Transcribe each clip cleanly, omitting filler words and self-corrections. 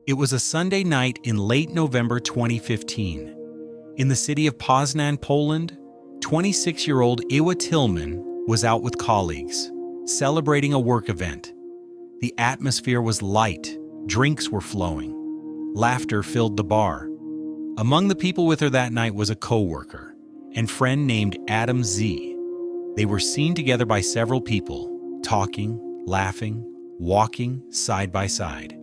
It was a Sunday night in late November 2015. In the city of Poznań, Poland, 26-year-old Ewa Tylman was out with colleagues, celebrating a work event. The atmosphere was light, drinks were flowing, laughter filled the bar. Among the people with her that night was a co-worker and friend named Adam Z. They were seen together by several people, talking, laughing, walking side by side.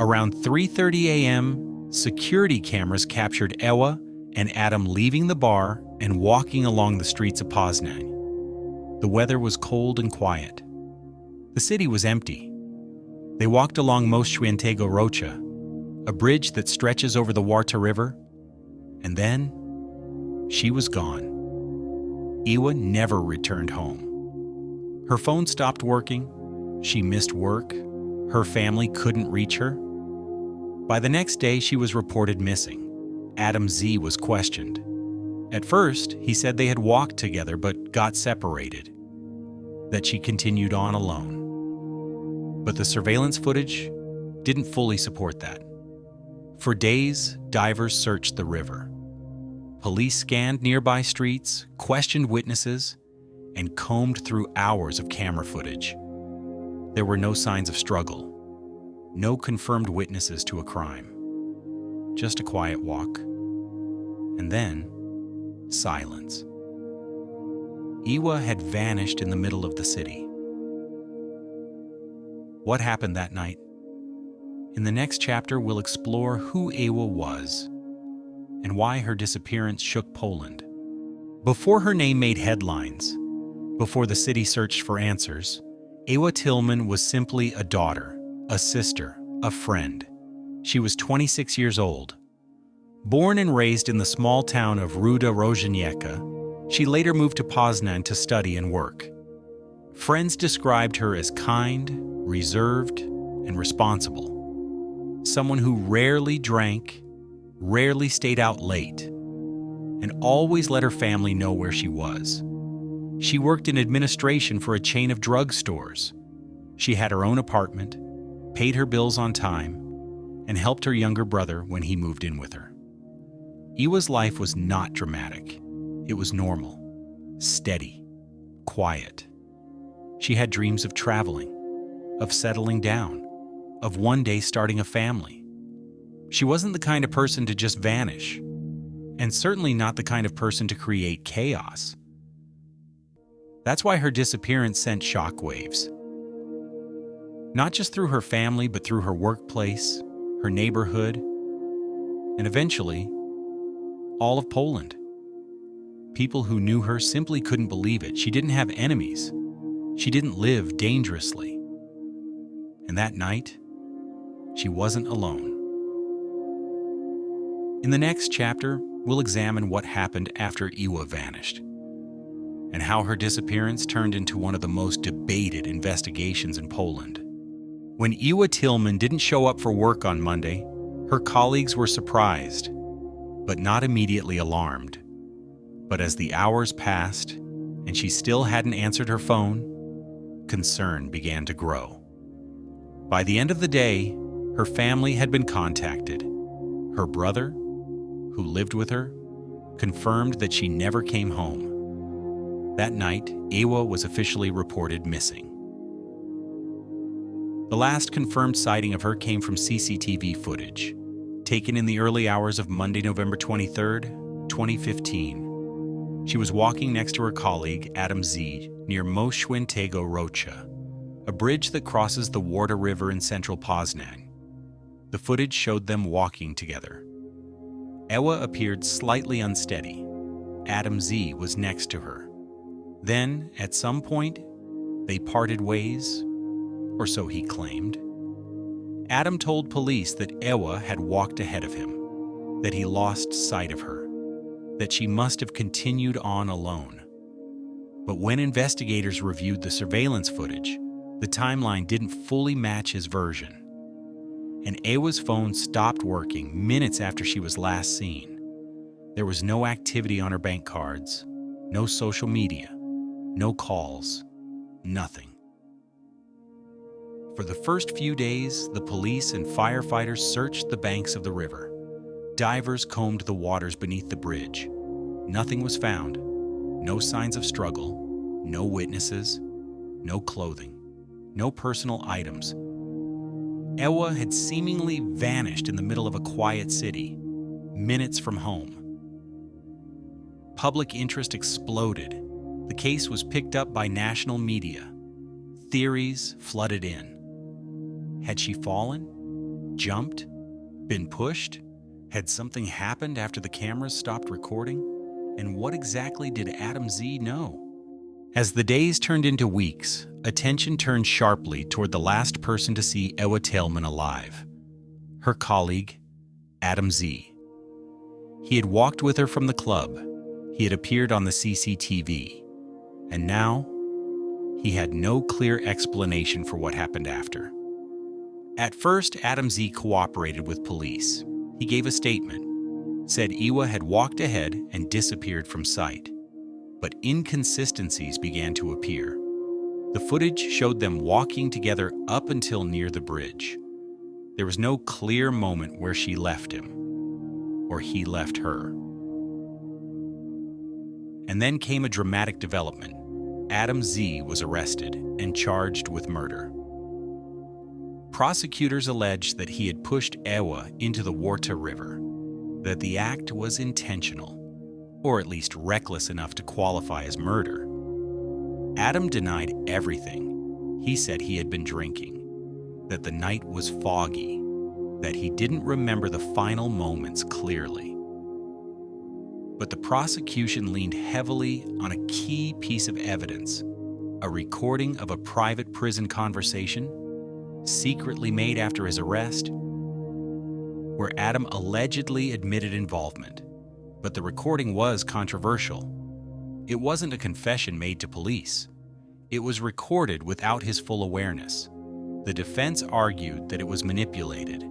Around 3:30 a.m., security cameras captured Ewa and Adam leaving the bar and walking along the streets of Poznań. The weather was cold and quiet. The city was empty. They walked along Most Świętego Rocha, a bridge that stretches over the Warta River, and then she was gone. Ewa never returned home. Her phone stopped working. She missed work. Her family couldn't reach her. By the next day, she was reported missing. Adam Z was questioned. At first, he said they had walked together but got separated, that she continued on alone. But the surveillance footage didn't fully support that. For days, divers searched the river. Police scanned nearby streets, questioned witnesses, and combed through hours of camera footage. There were no signs of struggle, no confirmed witnesses to a crime. Just a quiet walk. And then, silence. Ewa had vanished in the middle of the city. What happened that night? In the next chapter, we'll explore who Ewa was and why her disappearance shook Poland. Before her name made headlines, before the city searched for answers, Ewa Tylman was simply a daughter, a sister, a friend. She was 26 years old. Born and raised in the small town of Ruda Rożeniecka, she later moved to Poznań to study and work. Friends described her as kind, reserved, and responsible. Someone who rarely drank, rarely stayed out late, and always let her family know where she was. She worked in administration for a chain of drugstores. She had her own apartment, paid her bills on time, and helped her younger brother when he moved in with her. Ewa's life was not dramatic. It was normal, steady, quiet. She had dreams of traveling, of settling down, of one day starting a family. She wasn't the kind of person to just vanish, and certainly not the kind of person to create chaos. That's why her disappearance sent shockwaves. Not just through her family, but through her workplace, her neighborhood, and eventually, all of Poland. People who knew her simply couldn't believe it. She didn't have enemies. She didn't live dangerously. And that night, she wasn't alone. In the next chapter, we'll examine what happened after Ewa vanished, and how her disappearance turned into one of the most debated investigations in Poland. When Ewa Tylman didn't show up for work on Monday, her colleagues were surprised, but not immediately alarmed. But as the hours passed, and she still hadn't answered her phone, concern began to grow. By the end of the day, her family had been contacted. Her brother, who lived with her, confirmed that she never came home. That night, Ewa was officially reported missing. The last confirmed sighting of her came from CCTV footage, taken in the early hours of Monday, November 23rd, 2015. She was walking next to her colleague, Adam Z., near Most Świętego Rocha, a bridge that crosses the Warta River in central Poznań. The footage showed them walking together. Ewa appeared slightly unsteady. Adam Z. was next to her. Then, at some point, they parted ways, or so he claimed. Adam told police that Ewa had walked ahead of him, that he lost sight of her, that she must have continued on alone. But when investigators reviewed the surveillance footage, the timeline didn't fully match his version. And Ewa's phone stopped working minutes after she was last seen. There was no activity on her bank cards, no social media, no calls, nothing. For the first few days, the police and firefighters searched the banks of the river. Divers combed the waters beneath the bridge. Nothing was found. No signs of struggle, no witnesses, no clothing, no personal items. Ewa had seemingly vanished in the middle of a quiet city, minutes from home. Public interest exploded. The case was picked up by national media. Theories flooded in. Had she fallen? Jumped? Been pushed? Had something happened after the cameras stopped recording? And what exactly did Adam Z know? As the days turned into weeks, attention turned sharply toward the last person to see Ewa Tylman alive. Her colleague, Adam Z. He had walked with her from the club. He had appeared on the CCTV. And now, he had no clear explanation for what happened after. At first, Adam Z cooperated with police. He gave a statement, said Ewa had walked ahead and disappeared from sight. But inconsistencies began to appear. The footage showed them walking together up until near the bridge. There was no clear moment where she left him, or he left her. And then came a dramatic development. Adam Z was arrested and charged with murder. Prosecutors alleged that he had pushed Ewa into the Warta River, that the act was intentional, or at least reckless enough to qualify as murder. Adam denied everything. He said he had been drinking, that the night was foggy, that he didn't remember the final moments clearly. But the prosecution leaned heavily on a key piece of evidence, a recording of a private prison conversation, secretly made after his arrest, where Adam allegedly admitted involvement. But the recording was controversial. It wasn't a confession made to police. It was recorded without his full awareness. The defense argued that it was manipulated,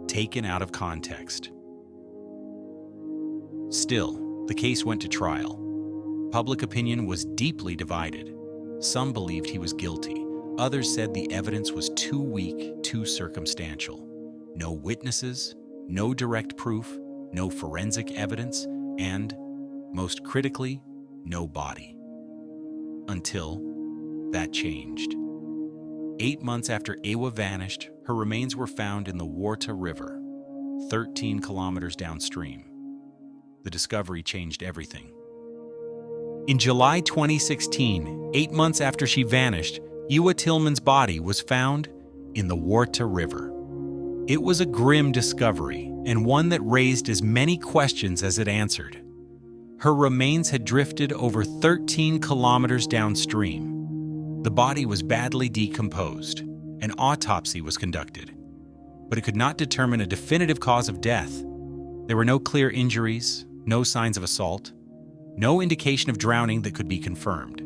taken out of context. Still, the case went to trial. Public opinion was deeply divided. Some believed he was guilty. Others said the evidence was too weak, too circumstantial. No witnesses, no direct proof, no forensic evidence, and, most critically, no body. Until that changed. 8 months after Ewa vanished, her remains were found in the Warta River, 13 kilometers downstream. The discovery changed everything. In July 2016, 8 months after she vanished, Ewa Tylman's body was found in the Warta River. It was a grim discovery, and one that raised as many questions as it answered. Her remains had drifted over 13 kilometers downstream. The body was badly decomposed. An autopsy was conducted, but it could not determine a definitive cause of death. There were no clear injuries, no signs of assault, no indication of drowning that could be confirmed.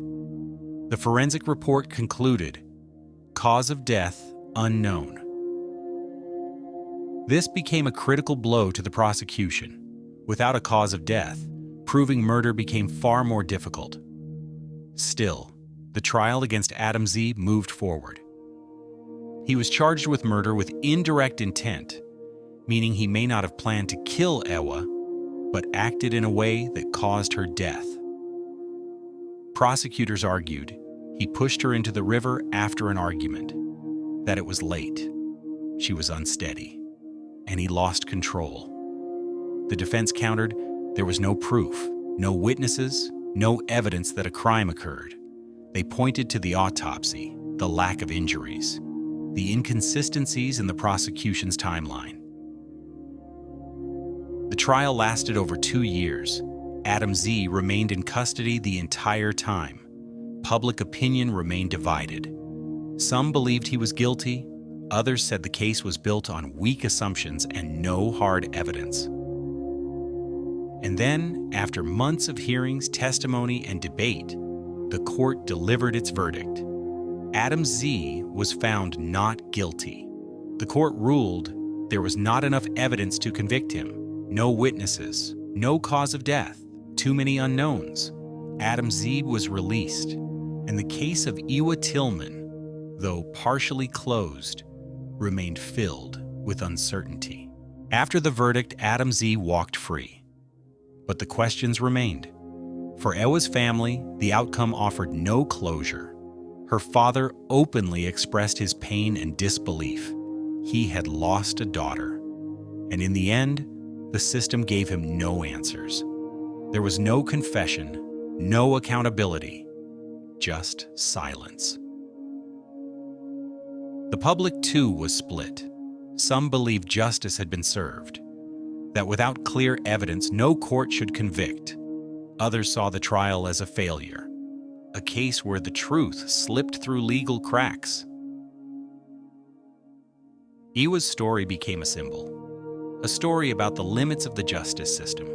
The forensic report concluded, cause of death unknown. This became a critical blow to the prosecution. Without a cause of death, proving murder became far more difficult. Still, the trial against Adam Z moved forward. He was charged with murder with indirect intent, meaning he may not have planned to kill Ewa, but acted in a way that caused her death. Prosecutors argued he pushed her into the river after an argument, that it was late, she was unsteady, and he lost control. The defense countered there was no proof, no witnesses, no evidence that a crime occurred. They pointed to the autopsy, the lack of injuries, the inconsistencies in the prosecution's timeline. The trial lasted over 2 years. Adam Z remained in custody the entire time. Public opinion remained divided. Some believed he was guilty. Others said the case was built on weak assumptions and no hard evidence. And then, after months of hearings, testimony, and debate, the court delivered its verdict. Adam Z was found not guilty. The court ruled there was not enough evidence to convict him. No witnesses, no cause of death, too many unknowns. Adam Z was released, and the case of Ewa Tylman, though partially closed, remained filled with uncertainty. After the verdict, Adam Z. walked free. But the questions remained. For Ewa's family, the outcome offered no closure. Her father openly expressed his pain and disbelief. He had lost a daughter. And in the end, the system gave him no answers. There was no confession, no accountability, just silence. The public, too, was split. Some believed justice had been served, that without clear evidence, no court should convict. Others saw the trial as a failure, a case where the truth slipped through legal cracks. Ewa's story became a symbol, a story about the limits of the justice system,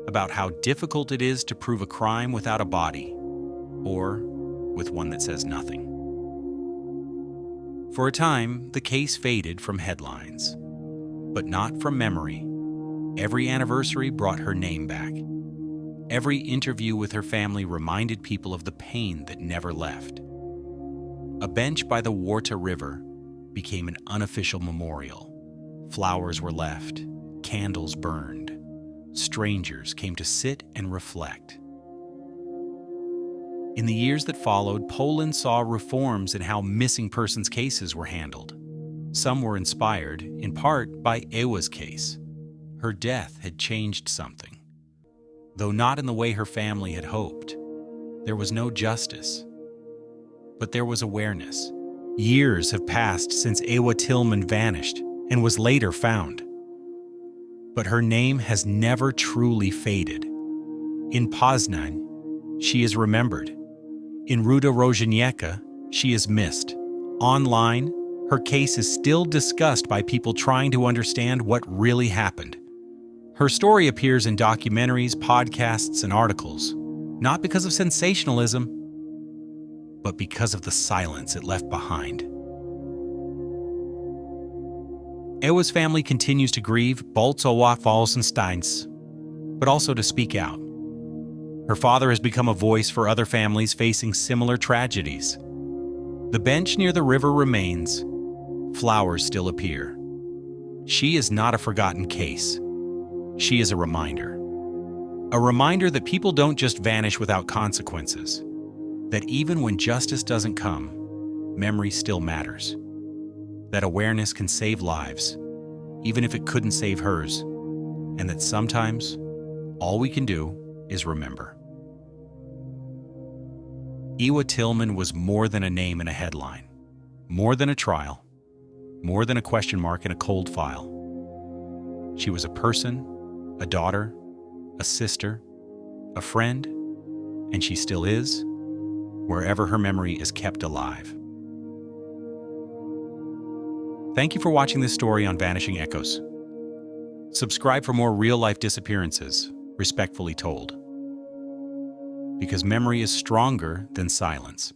about how difficult it is to prove a crime without a body, or with one that says nothing. For a time, the case faded from headlines, but not from memory. Every anniversary brought her name back. Every interview with her family reminded people of the pain that never left. A bench by the Warta River became an unofficial memorial. Flowers were left, candles burned. Strangers came to sit and reflect. In the years that followed, Poland saw reforms in how missing persons cases were handled. Some were inspired, in part, by Ewa's case. Her death had changed something. Though not in the way her family had hoped. There was no justice. But there was awareness. Years have passed since Ewa Tylman vanished and was later found. But her name has never truly faded. In Poznań, she is remembered. In Ruda Rożeniecka, she is missed. Online, her case is still discussed by people trying to understand what really happened. Her story appears in documentaries, podcasts, and articles, not because of sensationalism, but because of the silence it left behind. Ewa's family continues to grieve, Bolzowa Falsensteins, but also to speak out. Her father has become a voice for other families facing similar tragedies. The bench near the river remains. Flowers still appear. She is not a forgotten case. She is a reminder. A reminder that people don't just vanish without consequences. That even when justice doesn't come, memory still matters. That awareness can save lives, even if it couldn't save hers. And that sometimes, all we can do is remember. Ewa Tylman was more than a name in a headline, more than a trial, more than a question mark in a cold file. She was a person, a daughter, a sister, a friend, and she still is, wherever her memory is kept alive. Thank you for watching this story on Vanishing Echoes. Subscribe for more real-life disappearances, respectfully told. Because memory is stronger than silence.